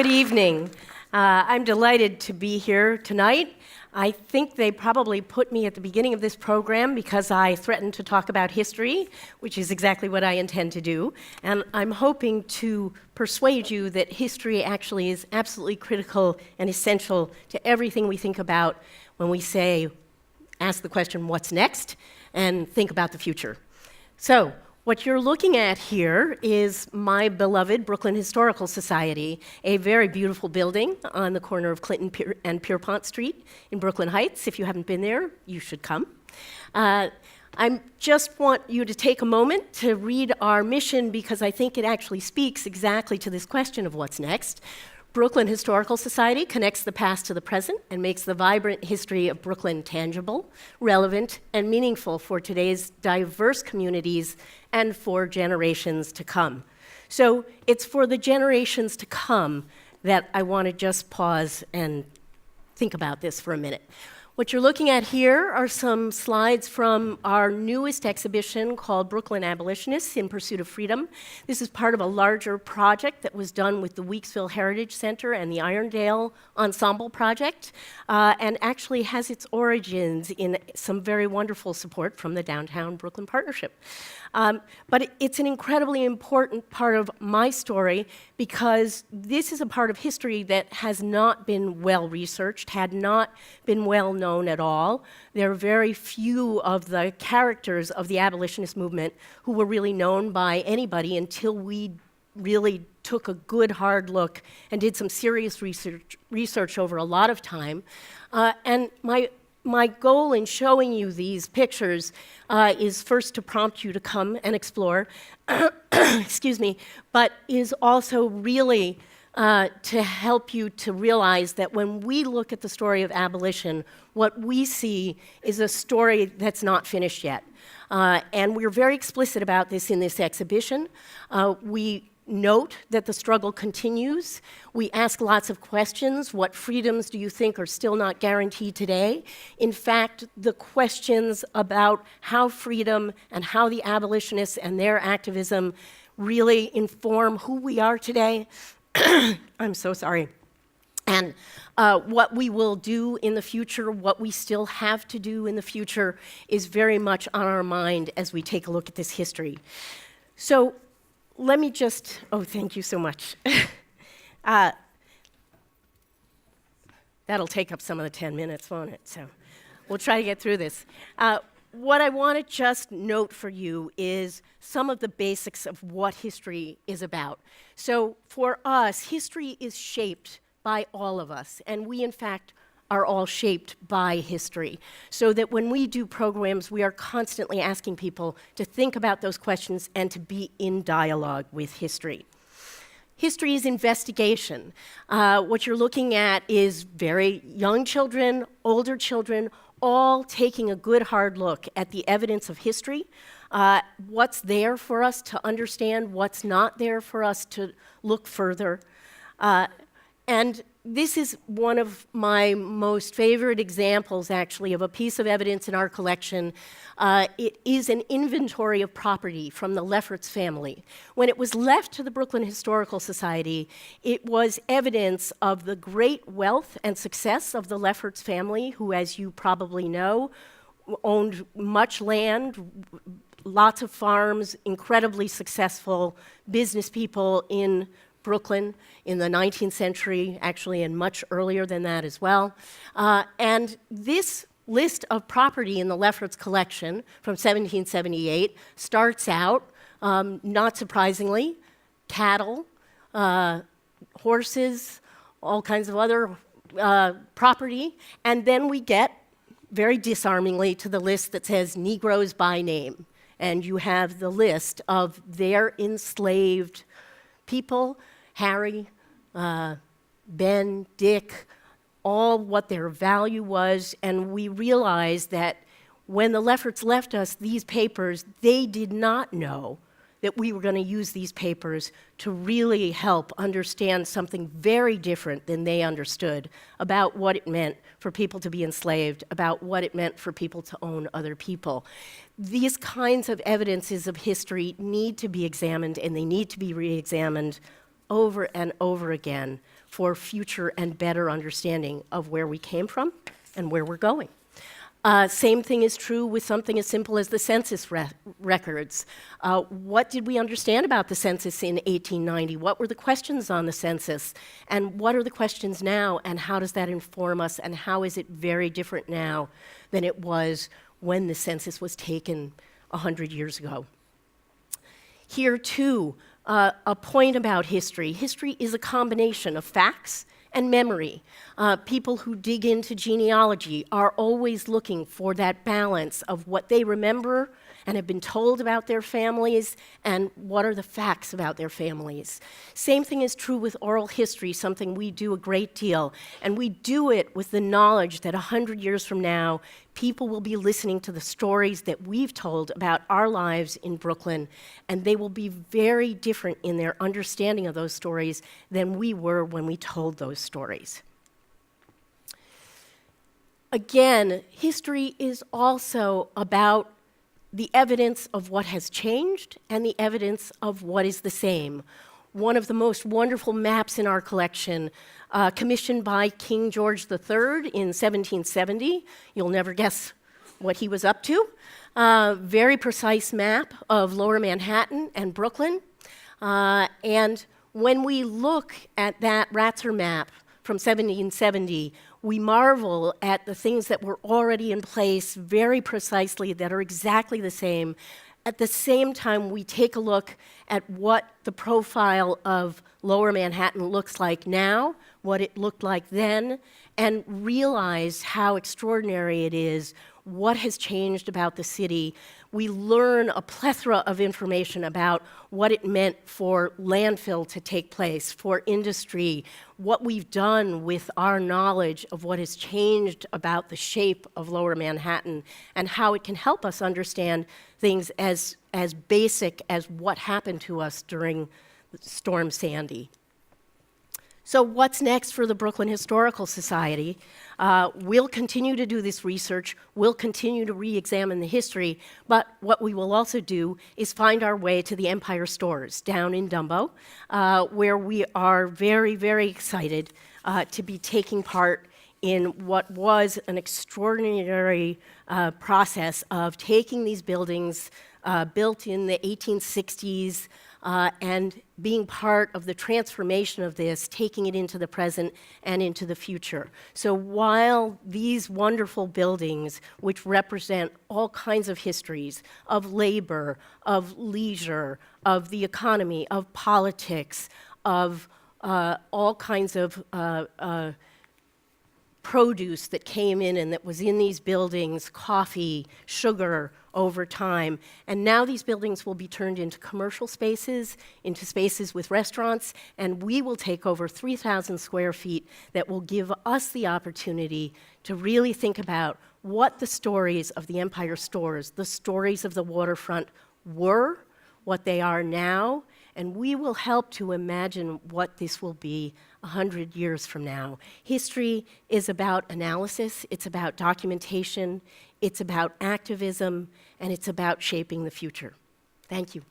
Good evening. I'm delighted to be here tonight. I think they probably put me at the beginning of this program because I threatened to talk about history, which is exactly what I intend to do. And I'm hoping to persuade you that history actually is absolutely critical and essential to everything we think about when we ask the question, what's next, and think about the future. So, what you're looking at here is my beloved Brooklyn Historical Society, a very beautiful building on the corner of Clinton and Pierpont Street in Brooklyn Heights. If you haven't been there, you should come. I just want you to take a moment to read our mission because I think it actually speaks exactly to this question of what's next. Brooklyn Historical Society connects the past to the present and makes the vibrant history of Brooklyn tangible, relevant, and meaningful for today's diverse communities and for generations to come. So it's for the generations to come that I want to just pause and think about this for a minute. What you're looking at here are some slides from our newest exhibition called Brooklyn Abolitionists in Pursuit of Freedom. This is part of a larger project that was done with the Weeksville Heritage Center and the Irondale Ensemble Project, and actually has its origins in some very wonderful support from the Downtown Brooklyn Partnership. But it's an incredibly important part of my story because this is a part of history that has not been well researched, had not been well known at all. There are very few of the characters of the abolitionist movement who were really known by anybody until we really took a good hard look and did some serious research over a lot of time. And my goal in showing you these pictures is first to prompt you to come and explore, excuse me, but is also really to help you to realize that when we look at the story of abolition, what we see is a story that's not finished yet. And we're very explicit about this in this exhibition. We note that the struggle continues. We ask lots of questions. What freedoms do you think are still not guaranteed today? In fact, the questions about how freedom and how the abolitionists and their activism really inform who we are today, I'm so sorry, and what we will do in the future, what we still have to do in the future is very much on our mind as we take a look at this history. So, let me just, thank you so much. That'll take up some of the 10 minutes, won't it? So we'll try to get through this. What I want to just note for you is some of the basics of what history is about. So for us, history is shaped by all of us, and we, in fact, are all shaped by history. So that when we do programs, we are constantly asking people to think about those questions and to be in dialogue with history. History is investigation. What you're looking at is very young children, older children, all taking a good hard look at the evidence of history, what's there for us to understand, what's not there for us to look further. And this is one of my most favorite examples, actually, of a piece of evidence in our collection. It is an inventory of property from the Lefferts family. When it was left to the Brooklyn Historical Society, it was evidence of the great wealth and success of the Lefferts family, who, as you probably know, owned much land, lots of farms, incredibly successful business people in Brooklyn in the 19th century, actually, and much earlier than that as well. And this list of property in the Lefferts collection from 1778 starts out, not surprisingly, cattle, horses, all kinds of other property, and then we get, very disarmingly, to the list that says Negroes by name. And you have the list of their enslaved people, Harry, Ben, Dick, all what their value was, and we realized that when the Lefferts left us these papers, they did not know that we were going to use these papers to really help understand something very different than they understood about what it meant for people to be enslaved, about what it meant for people to own other people. These kinds of evidences of history need to be examined, and they need to be re-examined over and over again for future and better understanding of where we came from and where we're going. Same thing is true with something as simple as the census records. What did we understand about the census in 1890? What were the questions on the census? And what are the questions now? And how does that inform us? And how is it very different now than it was when the census was taken 100 years ago? Here, too, a point about history. History is a combination of facts and memory. People who dig into genealogy are always looking for that balance of what they remember and have been told about their families and what are the facts about their families. Same thing is true with oral history, something we do a great deal. And we do it with the knowledge that 100 years from now, people will be listening to the stories that we've told about our lives in Brooklyn, and they will be very different in their understanding of those stories than we were when we told those stories. Again, history is also about the evidence of what has changed and the evidence of what is the same. One of the most wonderful maps in our collection, commissioned by King George III in 1770. You'll never guess what he was up to. Very precise map of Lower Manhattan and Brooklyn. And when we look at that Ratzer map from 1770, we marvel at the things that were already in place very precisely that are exactly the same. At the same time, we take a look at what the profile of Lower Manhattan looks like now, what it looked like then, and realize how extraordinary it is, what has changed about the city. We learn a plethora of information about what it meant for landfill to take place, for industry, what we've done with our knowledge of what has changed about the shape of Lower Manhattan, and how it can help us understand things as basic as what happened to us during Storm Sandy. So what's next for the Brooklyn Historical Society? We'll continue to do this research, we'll continue to re-examine the history, but what we will also do is find our way to the Empire Stores down in Dumbo, where we are very, very excited to be taking part in what was an extraordinary process of taking these buildings built in the 1860s and being part of the transformation of this, taking it into the present and into the future. So while these wonderful buildings, which represent all kinds of histories of labor, of leisure, of the economy, of politics, of all kinds of produce that came in and that was in these buildings, coffee, sugar, over time. And now these buildings will be turned into commercial spaces, into spaces with restaurants, and we will take over 3,000 square feet that will give us the opportunity to really think about what the stories of the Empire Stores, the stories of the waterfront were, what they are now, and we will help to imagine what this will be 100 years from now. History is about analysis, it's about documentation, it's about activism, and it's about shaping the future. Thank you.